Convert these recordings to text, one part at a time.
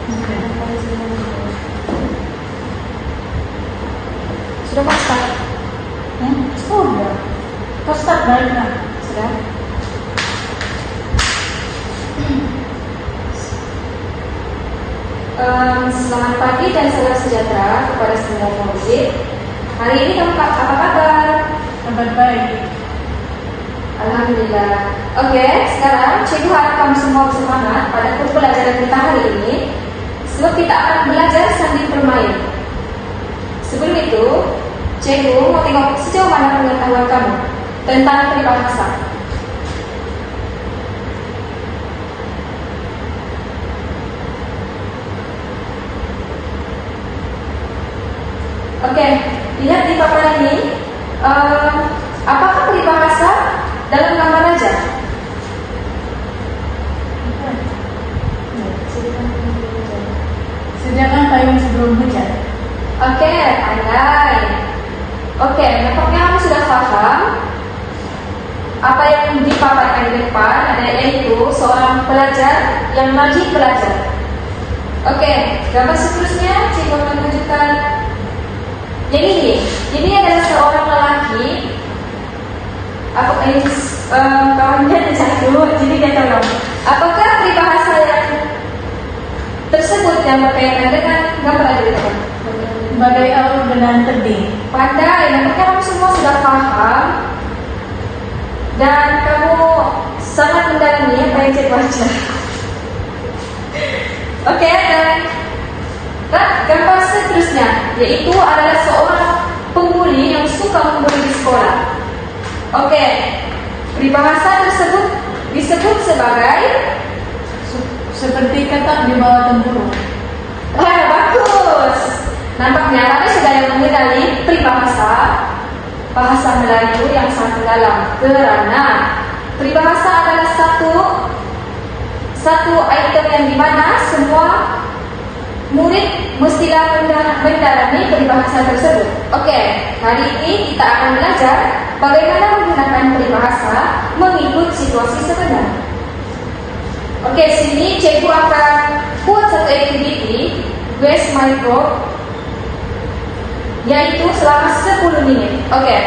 Sudah masak? Sudah. Kau start balik kan? Sudah. Selamat pagi dan salam sejahtera kepada semua murid. Hari ini kamu apa kabar? Kabar baik. Alhamdulillah. Oke, sekarang cikgu harap kamu semua bersemangat pada pembelajaran kita hari ini, sebab kita akan belajar sambil bermain. Sebelum itu, cikgu mau tengok sejauh mana pengetahuan kamu tentang peribahasa. Oke, lihat di papan ini. Apakah peribahasa dalam gambar raja? Sediakan payung sebelum hujan. Oke, pandai. Oke, nampaknya kamu sudah paham apa yang dipaparkan di depan, yaitu seorang pelajar yang rajin belajar. Oke, gambar seterusnya cikgu akan menunjukkan yang ini. Ini adalah seorang lelaki. Kawannya satu, jadi dia tahu. Apakah peribahasa yang tersebut yang berkaitan dengan gambar di depan? Bagai aur dengan tebing. Pandai, nampaknya kamu semua sudah paham dan kamu sangat mendalami apa yang cikgu baca. Oke, dan gambar seterusnya yaitu adalah seorang pembuli yang suka membuli di sekolah. Oke, peribahasa tersebut disebut sebagai Seperti katak di bawah tempurung. bagus. Nampaknya kami sudah yang mengenali peribahasa bahasa Melayu yang sangat mendalam, kerana peribahasa adalah satu item yang dimana semua murid mestilah mendalami peribahasa tersebut. Oke, hari ini kita akan belajar bagaimana menggunakan peribahasa mengikut situasi sebenar. Oke, sini cikgu akan buat satu aktiviti Where's my book, yaitu selama 10 menit. Oke.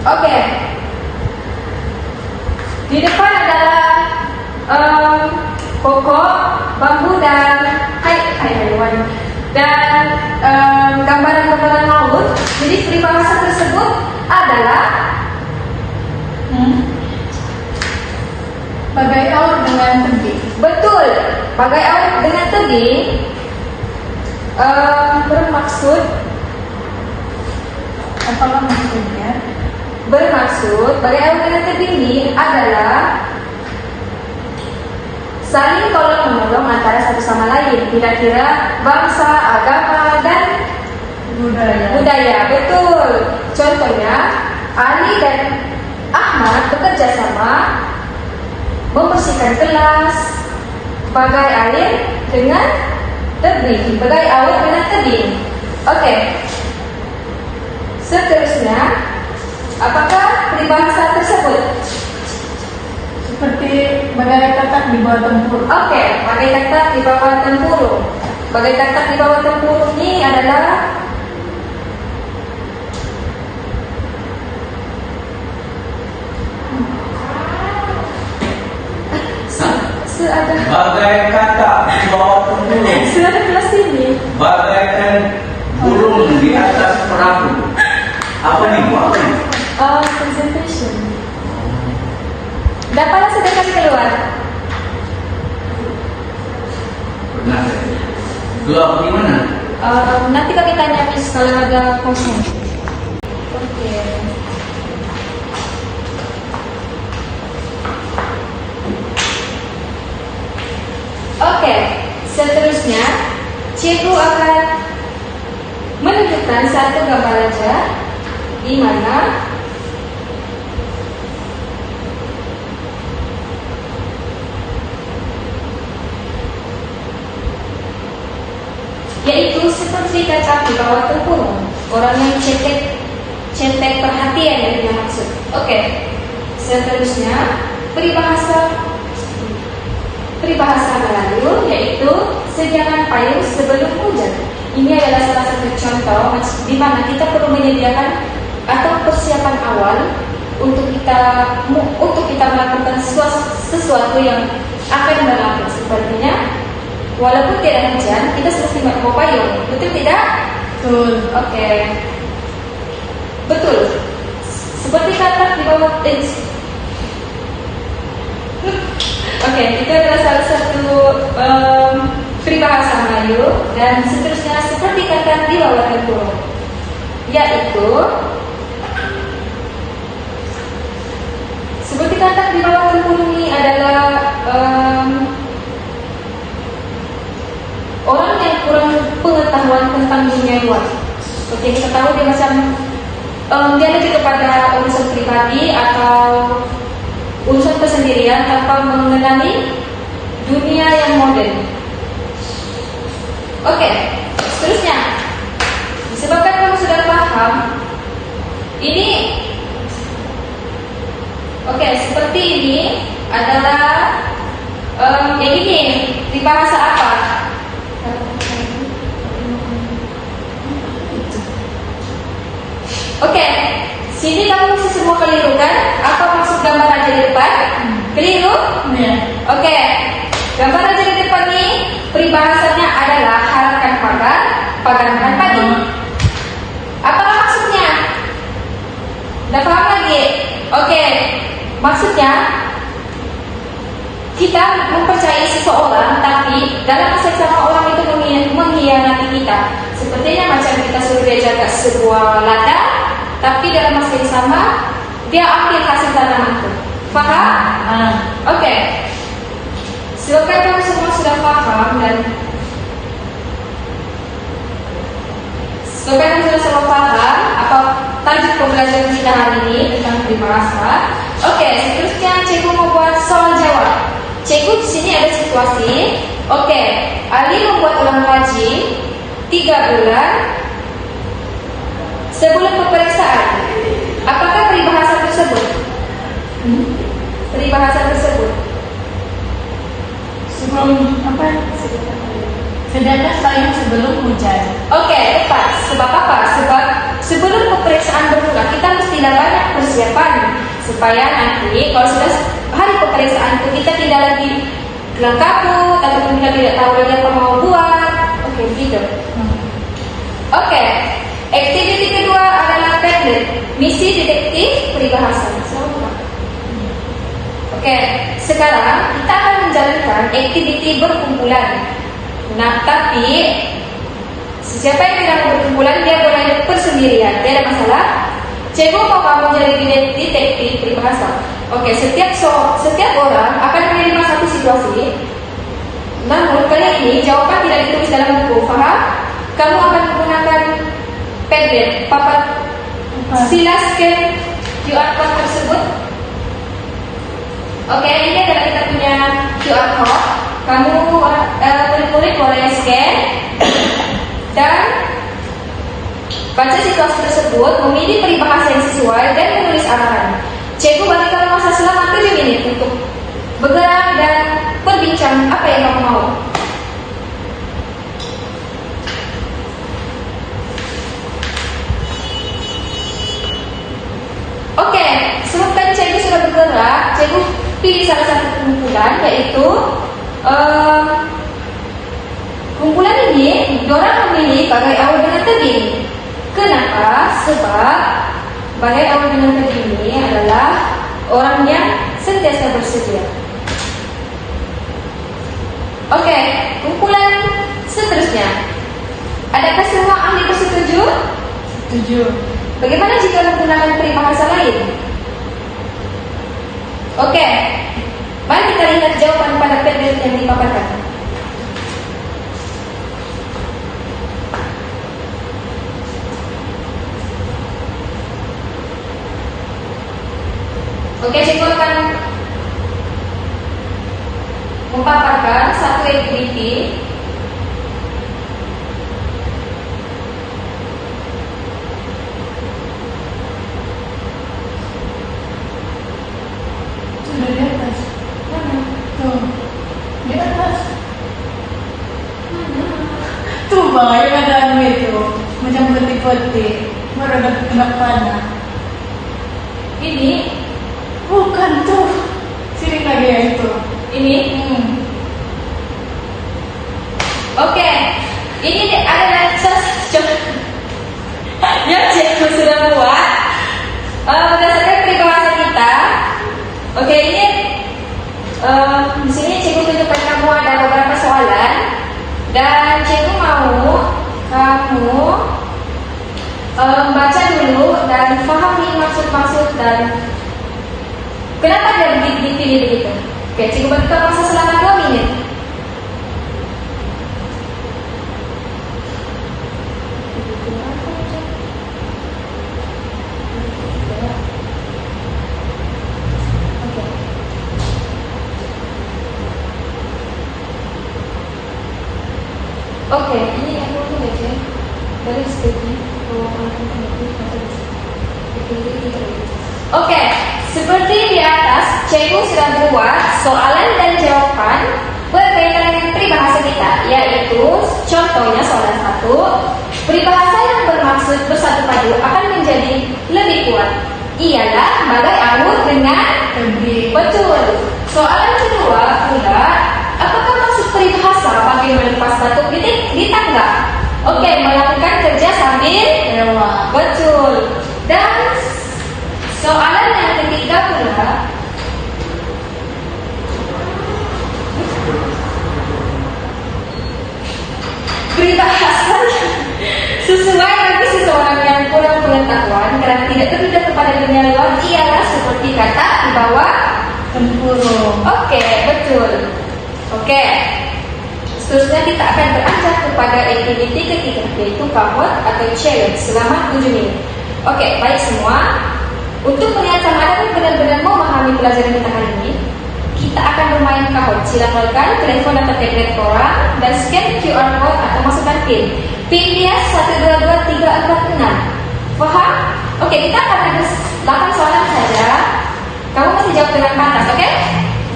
Oke. Di depan adalah pokok, bambu dan hewan dan gambaran-gambaran laut. Jadi peribahasa tersebut adalah Bagai aur dengan tebing. betul, bagai aur dengan tebing. Bermaksud Apalah maksudnya? Bermaksud bagai aur dengan tebing ini adalah saling tolong menolong antara satu sama lain, kira-kira bangsa, agama dan budaya. Betul. Contohnya Ali dan Ahmad bekerja sama membersihkan kelas bagai air dengan tebing, bagai air dengan tebing. Oke. Seterusnya, apakah peribahasa tersebut? Seperti bagai katak di bawah tempurung. Oke, bagai katak di bawah tempurung. Bagai katak di bawah tempurung ini adalah bagai katak di bawah tempurung, sudah kelas ini. bagaikan burung di atas perahu. Apa nih? Apa nih? Concentration. Dapatlah sedekah keluar. Benar. Keluar bagaimana? Nanti kami tanya Miss kalau ada kosong. Oke. Oke, seterusnya cikgu akan menunjukkan satu gambar raja di mana yaitu seperti kaca di bawah tempurung, orang yang cetek perhatian yang dia maksud. Oke, seterusnya peribahasa Melayu yaitu sediakan payung sebelum hujan. Ini adalah salah satu contoh di mana kita perlu menyediakan atau persiapan awal untuk kita melakukan sesuatu yang akan berlaku. Sepertinya walaupun tidak hujan, kita semestinya bawa payung. Betul tidak? Betul. Oke. Betul. Seperti kata di bawah teks. Oke, itu adalah salah satu peribahasa Melayu dan seterusnya seperti kata di bawah tempurung, yaitu seperti kata di bawah tempurung ini adalah orang yang kurang pengetahuan tentang dunia luar. Seperti yang kita tahu dia macam dia lebih kepada urusan pribadi atau urusan kesendirian tanpa mengenali dunia yang modern. Oke, seterusnya disebabkan kamu sudah paham ini. Oke, seperti ini adalah yang ini di bahasa apa? Oke, sini kamu mesti semua keliru kan? Apa maksud gambar raja di depan? Keliru? Ya. Oke, gambar raja di depan ini peribahasanya adalah harapkan pagar, pagarkan pagi. Apa maksudnya? Udah paham lagi? Oke, maksudnya kita mempercayai seseorang, tapi dalam masa sama orang itu mengkhianati kita. Sepertinya macam kita suruh dia jaga sebuah ladang, tapi dalam masa yang sama dia ambil hasil tanaman itu. Faham? Oke. Semoga kamu semua sudah paham dan semoga kamu sudah semua paham apa tajuk pembelajaran kita hari ini tentang peribahasa. Oke, seterusnya cikgu mau buat soal jawab. Cikgu di sini ada situasi. Oke, Ali membuat ulang kaji 3 bulan sebelum peperiksaan. Apakah peribahasa tersebut? Peribahasa tersebut Sebelum apa? Sediakan payung sebelum hujan. Oke, tepat. Sebab apa? Sebab sebelum peperiksaan bermula kita mestilah banyak persiapan supaya nanti kalau sudah hari peperiksaan itu kita tidak lagi kelang kabut ataupun kita tidak tahu lagi apa mau buat. Oke, gitu. Oke, aktiviti kedua adalah pendek, misi detektif peribahasa. Oke, sekarang kita akan menjalankan aktiviti berkumpulan. Nah, tapi siapa yang tidak berkumpulan dia boleh persendirian, tidak ada masalah. Cikgu mau kamu jadi detektif peribahasa. Oke, setiap orang akan menerima satu situasi. Namun kali ini jawaban tidak ditulis dalam buku, faham? Kamu akan menggunakan Padlet, papan. Sila scan QR code tersebut. Oke, ini adalah kita punya QR code. Kamu murid-murid boleh scan dan baca situasi tersebut, memilih peribahasa yang sesuai dan menulis arahan. Cikgu bagi kamu masa selama 7 menit untuk bergerak dan berbincang apa yang kamu mau. Oke, sebelum tadi cikgu sudah bergerak, cikgu pilih salah satu kumpulan, yaitu kumpulan ini dorang memilih bagai awal dengan tebing. Kenapa? Sebab bagai awal dengan tebing ini adalah orang yang sentiasa bersedia. Oke, kumpulan seterusnya. Adakah semua ahli bersetuju? Setuju. Bagaimana jika menggunakan peribahasa lain? Oke, mari kita lihat jawaban pada Padlet yang dipaparkan. Oke, cikgu akan memaparkan satu aktiviti. Wah, yang ada anu itu macam peti-peti, baru ada kena panah. Ini, Bukan tuh, sini lagi ya itu. ini. Oke, ini adalah yang cikgu sudah buat berdasarkan peribahasa kita. Oke, ini di sini cikgu tunjukkan kamu ada beberapa soalan dan cikgu mau kamu baca dulu dan pahami maksud-maksud dan kenapa dia dipilih begitu. Oke, cikgu berikan masa selama 2 menit. Oke, ini aku tuh aja dari stepnya. Oke, seperti di atas, cikgu sudah buat soalan dan jawaban berkaitan dengan peribahasa kita, yaitu contohnya soalan 1, peribahasa yang bermaksud bersatu padu akan menjadi lebih kuat. Ialah bagai anggur dengan Lebih. betul. Soalan kedua pula, apakah maksud peribahasa bagi melepas batuk di tangga? Oke, melakukan kerja sambil Lewat. betul. Dan soalan yang ketiga pula, peribahasa sesuai bagi seseorang yang kurang pengetahuan karena tidak terlibat kepada dunia luar ialah seperti kata di bawah. Tempurung. Oke, betul. Oke. Seterusnya kita akan beranjak kepada aktiviti ketiga, yaitu kahot atau challenge selama 7 menit. Oke, baik semua. Untuk melihat sama ada benar-benar memahami pelajaran kita hari ini, kita akan bermain kahot. Silakan telepon atau tablet korang dan scan QR code atau masukkan PIN. PIN dia 122346. Faham? Oke, kita akan ada 8 soalan saja. Kamu mesti jawab dengan pantas, oke?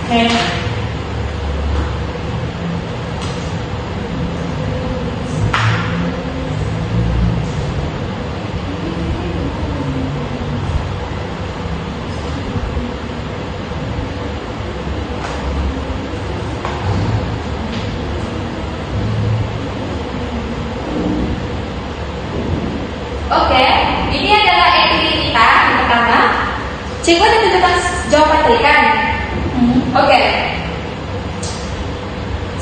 Oke. Oke, ini adalah aktiviti kita yang pertama. Cikgu ada tunjukkan jawaban tadi kan? Oke.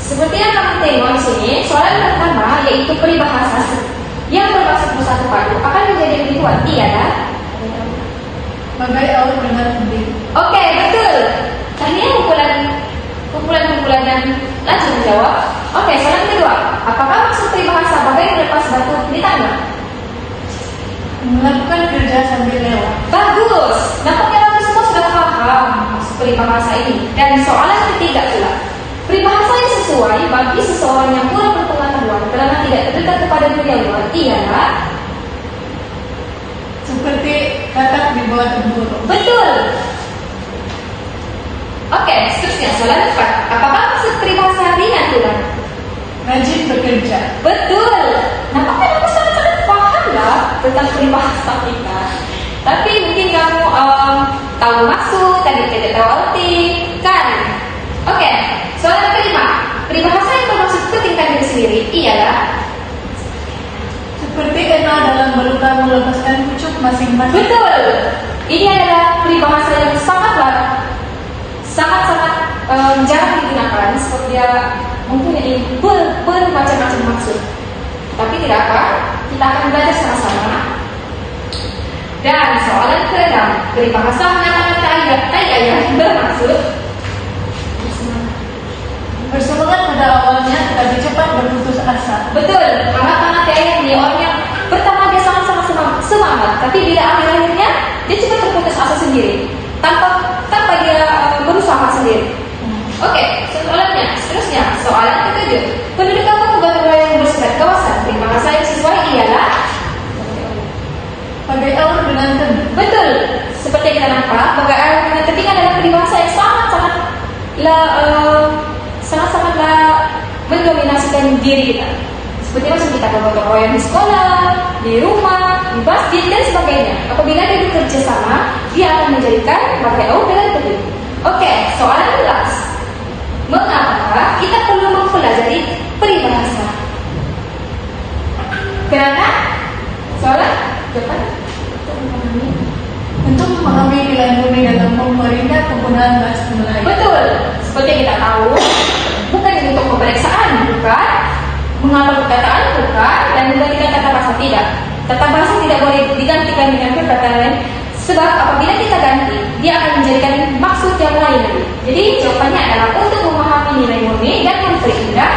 Seperti yang kamu tengok di sini, soalan pertama yaitu peribahasa yang bermaksud bersatu padu akan menjadi lebih kuat. Ialah Bagai aur dengan tebing. oke, betul. Tadi kumpulan dan langsung menjawab. Oke, soalan kedua. Apakah maksud peribahasa bagai melepas batu di tangga? Melakukan kerja sambil lewat. Bagus. Nampaknya kamu semua sudah paham maksud peribahasa ini. Dan soalan ketiga pula. Peribahasa yang sesuai bagi seseorang yang kurang berpengetahuan karena tidak terdekat kepada dunia luar ialah Seperti kakak di bawah tempurung. betul. Oke, seterusnya soalan 4. Apakah maksud peribahasa ringan pula? Rajin bekerja. Betul. Nampaknya kamu sangat-sangat paham lah tentang peribahasa kita. Tapi mungkin kamu tahu maksud, tapi tidak tahu arti, kan? Oke, soalan kelima. Peribahasa yang bermaksud pentingkan diri sendiri ialah Seperti Ena dalam berusaha melepaskan pucuk masing-masing. betul. Ini adalah peribahasa yang sangat jarang digunakan. Sebab dia mempunyai bermacam-macam maksud. Tapi tidak apa, kita akan belajar sama-sama. Dan soalan ke-6, peribahasa mengatakan ayat bermaksud Bersemangat pada awalnya, tetapi cepat berputus asa. betul. Hangat-hangat ayat ini orang yang pertama dia sangat-sangat semangat, tapi bila akhir-akhirnya dia cepat terputus asa sendiri, tanpa dia berusaha sendiri. Oke, soalannya seterusnya soalan ke-7. Penduduk kampung batu yang bersifat kawasan peribahasa yang sesuai ialah Bagai aur dengan tebing. betul. Seperti yang kita nampak, bagai air dengan tebing adalah peribahasa yang sangat-sangatlah mendominasikan diri kita. Seperti macam kita bergotong royong di sekolah, di rumah, di masjid dan sebagainya. Apabila dia bekerja sama, dia akan menjadikan WTO dengan betul. Oke, soalan kelas. Mengapa kita perlu mempelajari peribahasa? Kenapa? Soalan? Jawaban? Untuk memahami nilai murni dalam memerintah penggunaan bahasa Melayu. Betul. Seperti yang kita tahu, bukan untuk pemeriksaan, bukan menghafal perkataan, bukan, dan menggantikan kata bahasa tidak. Kata bahasa tidak boleh digantikan dengan perkataan lain, sebab apabila kita ganti, dia akan menjadikan maksud yang lain lagi. Jadi jawabannya adalah untuk memahami nilai murni dan memperindah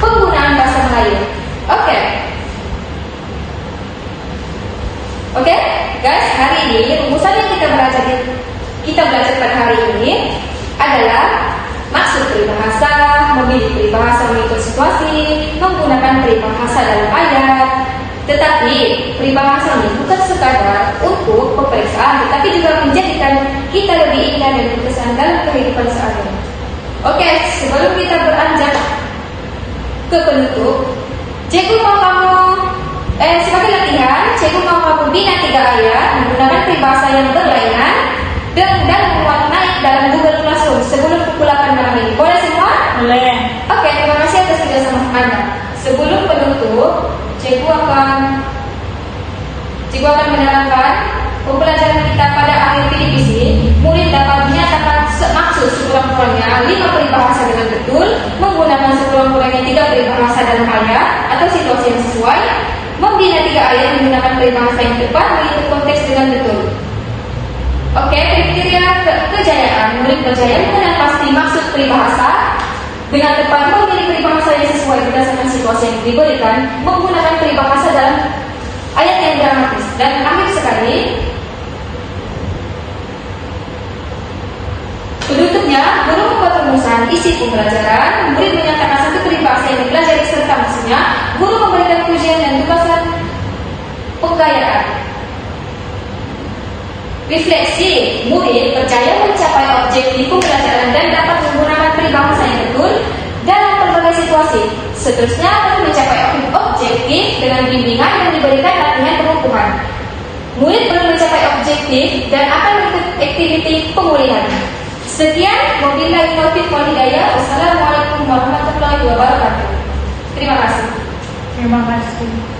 penggunaan bahasa Melayu. Oke. Oke, guys, hari ini rumusan yang kita belajar pada hari ini adalah maksud peribahasa, memilih peribahasa mengikut situasi, menggunakan peribahasa dalam ayat. Tetapi peribahasa ini bukan sekadar untuk peperiksaan, tetapi juga menjadikan kita lebih indah dan berkesan dalam kehidupan sehari-hari. Oke, sebelum kita beranjak ke penutup, cikgu mau kamu sebagai latihan, cikgu mau kamu bina 3 ayat menggunakan peribahasa yang berlainan dan muat naik dalam Google Classroom sebelum pukul 8 malam ini. Boleh semua? Boleh. Oke, terima kasih atas kerjasama Anda. Sebelum penutup, cikgu akan menerangkan pembelajaran kita pada akhir PDPC. Murid dapat menyatakan maksud sekurang-kurangnya 5 peribahasa dengan betul, menggunakan sekurang-kurangnya 3 peribahasa dalam ayat atau situasi yang sesuai, membina 3 ayat menggunakan peribahasa yang tepat mengikut konteks dengan betul. Oke, kriteria kejayaan. Murid berjaya mengenal pasti maksud peribahasa dengan tepat, memilih peribahasa yang sesuai berdasarkan situasi yang diberikan, menggunakan peribahasa dalam ayat yang dramatis. Dan akhir sekali, penutupnya, guru membuat rumusan isi pembelajaran. Murid menyatakan satu peribahasa yang dipelajari serta maksudnya. Guru memberikan pujian dan tugasan penggayaan. Refleksi, murid percaya mencapai objektif pembelajaran dan dapat menggunakan peribahasa yang betul dalam berbagai situasi. Seterusnya akan mencapai objektif dengan bimbingan yang diberikan latihan pengukuhan. Murid belum mencapai objektif dan akan mengikuti aktiviti pemulihan. Sekian, wabillahi taufiq wal hidayah. Wassalamualaikum warahmatullahi wabarakatuh. Terima kasih. Terima kasih.